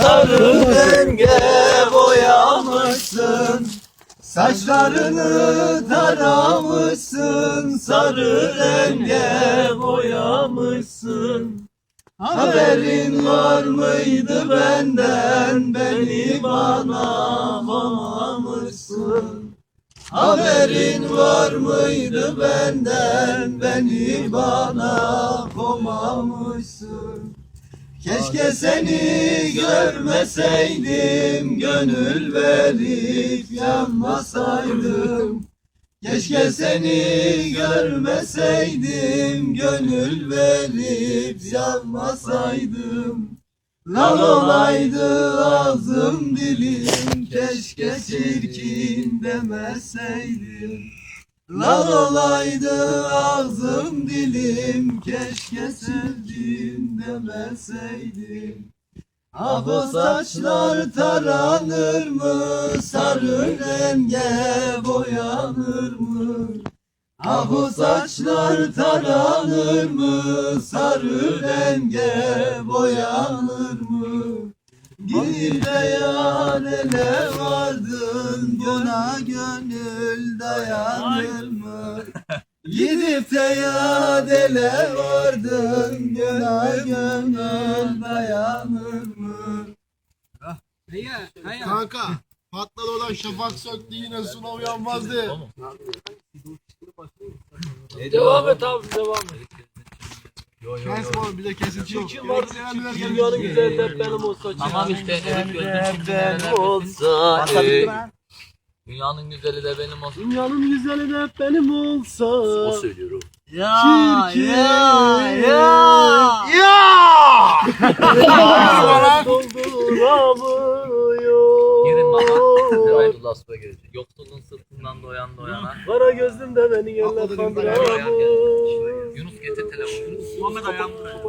sarı renge boyamışsın. Saçlarını taramışsın, sarı renge boyamışsın. Haberin var mıydı benden, beni bana komamışsın. Haberin var mıydı benden, beni bana komamışsın. Keşke seni görmeseydim, gönül verip yanmasaydım. Keşke seni görmeseydim, gönül verip yanmasaydım. Lal olaydı ağzım dilim, keşke çirkin demeseydim. Lal olaydı ağzım dilim, keşke sevdim demeseydim. Ah o saçlar taranır mı, sarı renge boyanır mı? Ah o saçlar taranır mı, sarı renge boyanır mı? Gidip de yarele vardın, buna gönül dayanır mı? Gidip de yarele vardın, buna gönül dayanır mı? Kanka patladı olan şafak söktü yine Suna uyanmazdı. Devam et abi, devam et. Kes oğlum bir de kesinti yok. Kim vardı? Dünyanın güzelliği hep benim olsa. Tamam işte Erik Göz'ün şimdi Ben olsa dünyanın güzeli de benim olsun. Dünyanın güzeli de hep benim olsa. O söylüyor o. ya Çirkin. Dolduramıyor. Girin baba. Zeynullah Aslı'ya gelecek. Yoksulun sırtından doyan doyana. Kara gözlüm de beni yerler Yunus kandıramıyor. getir telefonu. Muhammed ayağım buraya.